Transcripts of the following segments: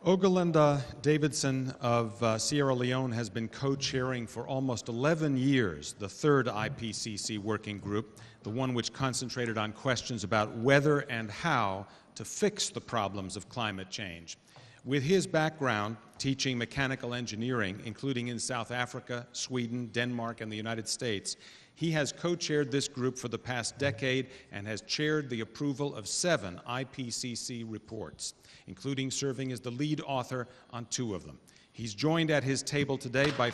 Ogunlade Davidson of Sierra Leone has been co-chairing for almost 11 years the third IPCC working group, the one which concentrated on questions about whether and how to fix the problems of climate change. With his background teaching mechanical engineering, including in South Africa, Sweden, Denmark, and the United States, he has co-chaired this group for the past decade and has chaired the approval of 7 IPCC reports, including serving as the lead author on 2 of them. He's joined at his table today by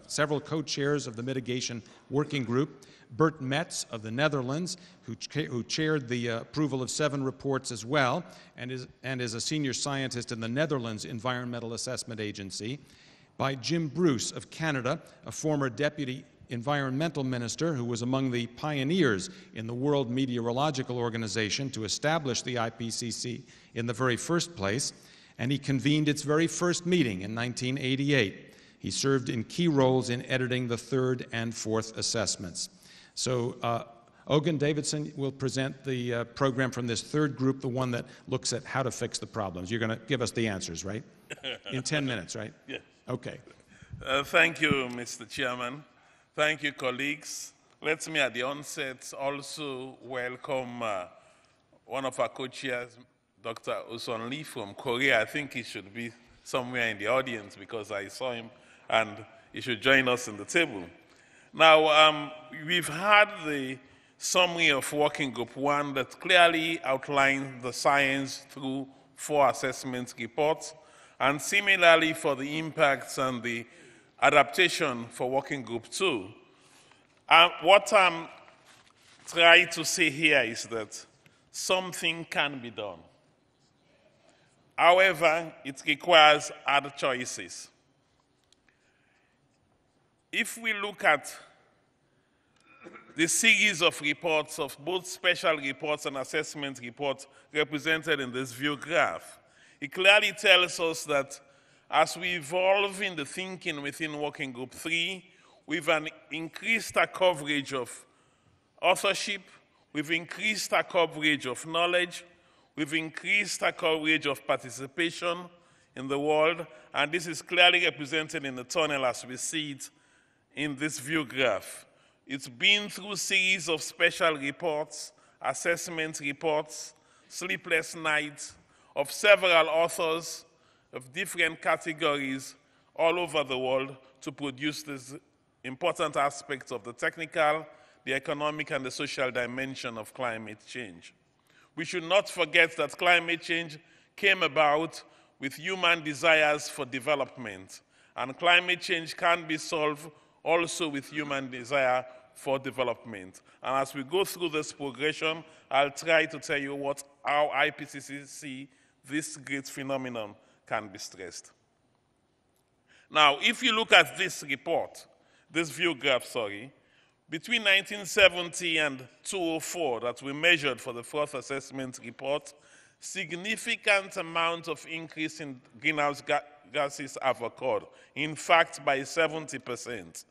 several co-chairs of the Mitigation Working Group, Bert Metz of the Netherlands, who chaired the approval of 7 reports as well, and is a senior scientist in the Netherlands Environmental Assessment Agency, by Jim Bruce of Canada, a former deputy environmental minister who was among the pioneers in the World Meteorological Organization to establish the IPCC in the very first place, and he convened its very first meeting in 1988. He served in key roles in editing the 3rd and 4th assessments. So Ogun Davidson will present the program from this 3rd group, the one that looks at how to fix the problems. You're going to give us the answers, right? In 10 minutes, right? Yeah. Okay. Thank you, Mr. Chairman. Thank you, colleagues. Let me at the onset also welcome one of our co-chairs, Dr. Osun Lee from Korea. I think he should be somewhere in the audience because I saw him, and he should join us in the table. Now, we've had the summary of Working Group 1 that clearly outlined the science through 4 assessment reports, and similarly for the impacts and the adaptation for Working Group 2. What I'm trying to say here is that something can be done. However, it requires other choices. If we look at the series of reports, of both special reports and assessment reports represented in this view graph, it clearly tells us that as we evolve in the thinking within Working Group 3, we've increased our coverage of authorship, we've increased our coverage of knowledge, we've increased our coverage of participation in the world, and this is clearly represented in the tunnel as we see it in this view graph. It's been through a series of special reports, assessment reports, sleepless nights of several authors of different categories all over the world to produce these important aspects of the technical, the economic, and the social dimension of climate change. We should not forget that climate change came about with human desires for development, and climate change can be solved also with human desire for development. And as we go through this progression, I'll try to tell you how IPCC see this great phenomenon can be stressed. Now, if you look at this report, this view graph, between 1970 and 2004 that we measured for the 4th assessment report, significant amount of increase in greenhouse gases have occurred, in fact, by 70%.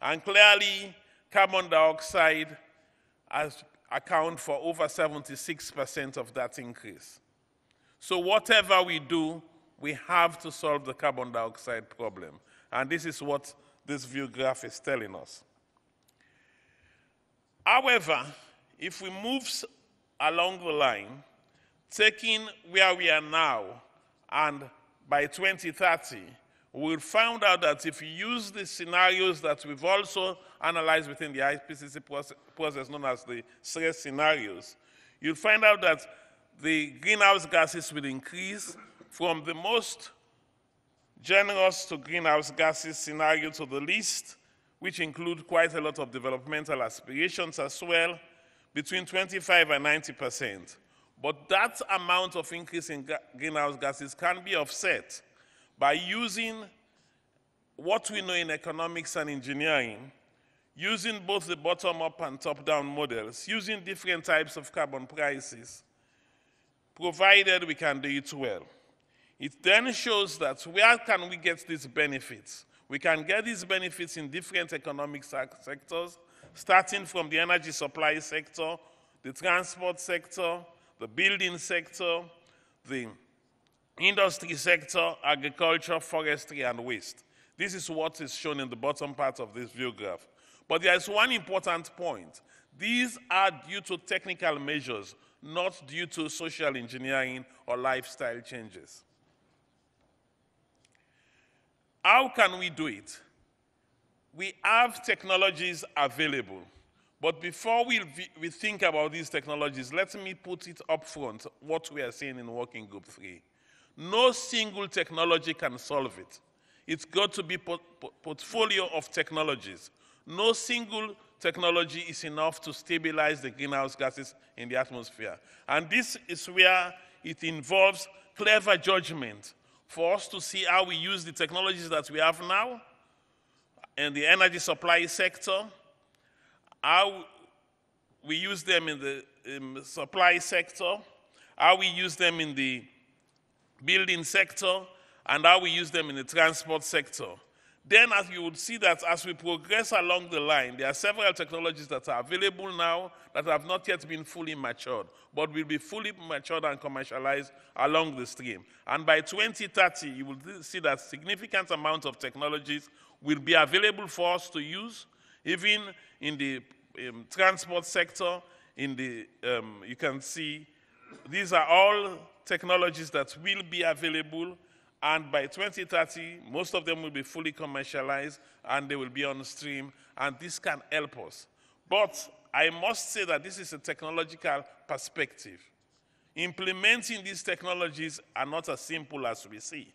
And clearly, carbon dioxide accounts for over 76% of that increase. So whatever we do, we have to solve the carbon dioxide problem. And this is what this view graph is telling us. However, if we move along the line, taking where we are now, and by 2030, we'll find out that if you use the scenarios that we've also analyzed within the IPCC process known as the stress scenarios, you'll find out that the greenhouse gases will increase from the most generous to greenhouse gases scenario to the least, which include quite a lot of developmental aspirations as well, between 25 and 90%. But that amount of increase in greenhouse gases can be offset by using what we know in economics and engineering, using both the bottom-up and top-down models, using different types of carbon prices, provided we can do it well. It then shows that where can we get these benefits? We can get these benefits in different economic sectors, starting from the energy supply sector, the transport sector, the building sector, the industry sector, agriculture, forestry, and waste. This is what is shown in the bottom part of this view graph. But there is one important point. These are due to technical measures, not due to social engineering or lifestyle changes. How can we do it? We have technologies available. But before we think about these technologies, let me put it up front, what we are saying in Working Group 3. No single technology can solve it. It's got to be a portfolio of technologies. No single technology is enough to stabilize the greenhouse gases in the atmosphere. And this is where it involves clever judgment for us to see how we use the technologies that we have now in the energy supply sector, how we use them in the supply sector, how we use them in the building sector, and how we use them in the transport sector. Then as you would see that as we progress along the line, there are several technologies that are available now that have not yet been fully matured, but will be fully matured and commercialized along the stream. And by 2030, you will see that significant amount of technologies will be available for us to use, even in the transport sector. You can see these are all technologies that will be available, and by 2030, most of them will be fully commercialized and they will be on stream, and this can help us. But I must say that this is a technological perspective. Implementing these technologies are not as simple as we see.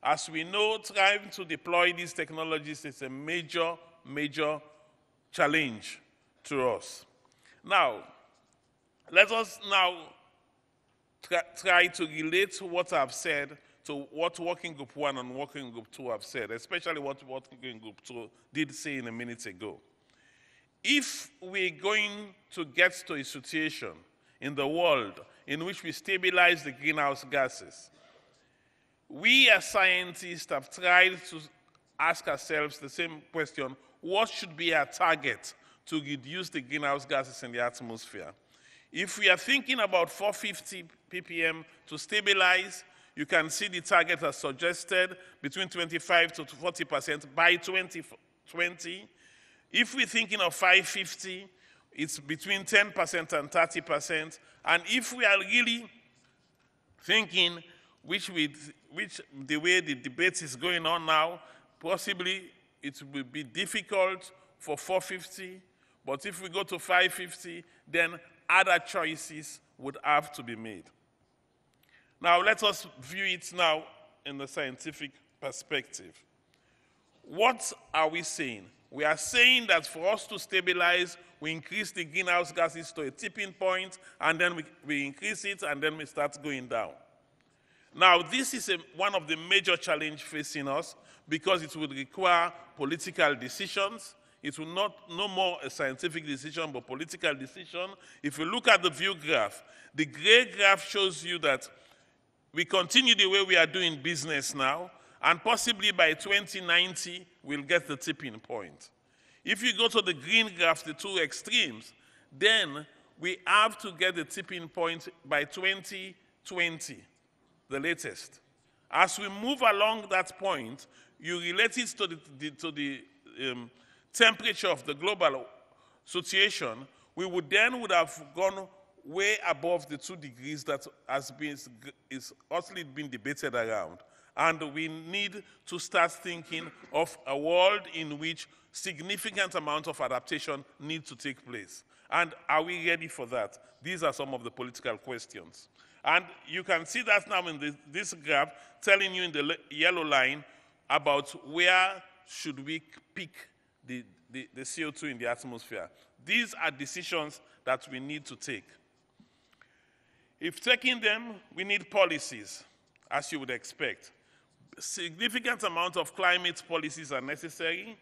As we know, trying to deploy these technologies is a major, major challenge to us. Now, let us now try to relate what I've said to what Working Group 1 and Working Group 2 have said, especially what Working Group 2 did say a minute ago. If we're going to get to a situation in the world in which we stabilize the greenhouse gases, we as scientists have tried to ask ourselves the same question: what should be our target to reduce the greenhouse gases in the atmosphere? If we are thinking about 450 ppm to stabilize, you can see the target as suggested between 25 to 40% by 2020. If we're thinking of 550, it's between 10% and 30%. And if we are really thinking the way the debate is going on now, possibly it will be difficult for 450, but if we go to 550, then other choices would have to be made. Now, let us view it now in the scientific perspective. What are we saying? We are saying that for us to stabilize, we increase the greenhouse gases to a tipping point, and then we increase it, and then we start going down. Now, this is one of the major challenges facing us, because it would require political decisions. It will no more a scientific decision, but political decision. If you look at the view graph, the gray graph shows you that we continue the way we are doing business now, and possibly by 2090, we'll get the tipping point. If you go to the green graph, the two extremes, then we have to get the tipping point by 2020, the latest. As we move along that point, you relate it to the temperature of the global situation, we would have gone way above the 2 degrees that is hotly being debated around. And we need to start thinking of a world in which significant amount of adaptation needs to take place. And are we ready for that? These are some of the political questions. And you can see that now in this graph, telling you in the yellow line about where should we pick the CO2 in the atmosphere. These are decisions that we need to take. If taking them, we need policies, as you would expect. Significant amount of climate policies are necessary.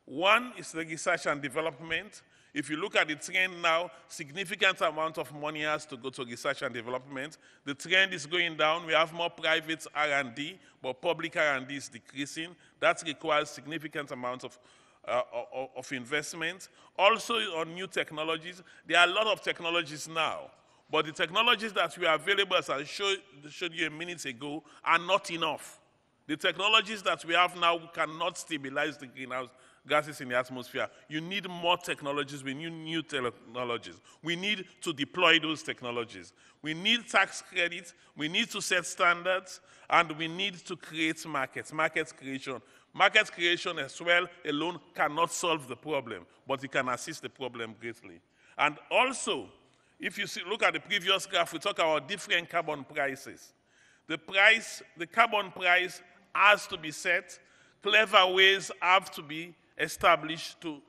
One is the research and development. If you look at the trend now, significant amount of money has to go to research and development. The trend is going down. We have more private R&D, but public R&D is decreasing. That requires significant amount of investment. Also on new technologies, there are a lot of technologies now, But the technologies that were available, as I showed you a minute ago, are not enough. The technologies that we have now cannot stabilize the greenhouse gases in the atmosphere. You need more technologies. We need new technologies. We need to deploy those technologies. We need tax credits. We need to set standards. And we need to create markets, market creation. Market creation as well alone cannot solve the problem, but it can assist the problem greatly. And also, if you look at the previous graph, we talk about different carbon prices. The carbon price has to be set. Clever ways have to be established to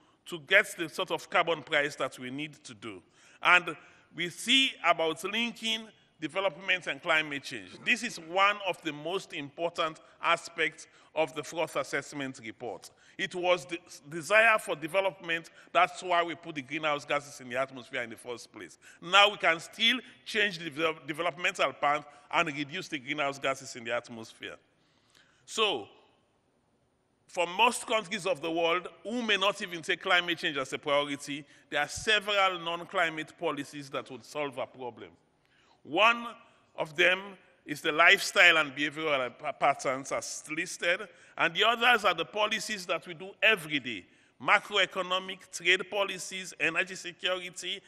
get the sort of carbon price that we need to do. And we see about linking development and climate change. This is one of the most important aspects of the fourth assessment report. It was the desire for development, that's why we put the greenhouse gases in the atmosphere in the first place. Now we can still change the developmental path and reduce the greenhouse gases in the atmosphere. So, for most countries of the world who may not even take climate change as a priority, there are several non-climate policies that would solve our problem. One of them is the lifestyle and behavioral patterns as listed, and the others are the policies that we do every day: macroeconomic, trade policies, energy security,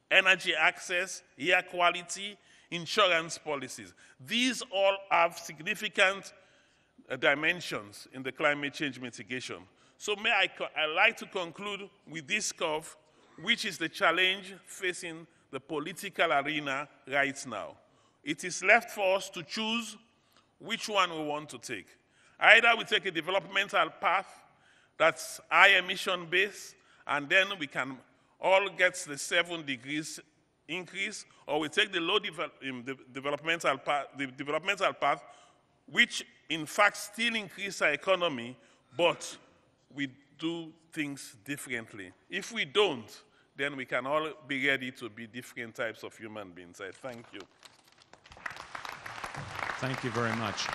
energy access, air quality, insurance policies. These all have significant dimensions in the climate change mitigation. So I'd like to conclude with this curve, which is the challenge facing the political arena right now. It is left for us to choose which one we want to take. Either we take a developmental path that's high emission based, and then we can all get the 7 degrees increase, or we take the low developmental path, which in fact still increase our economy, but we do things differently. If we don't, then we can all be ready to be different types of human beings. I thank you. Thank you very much.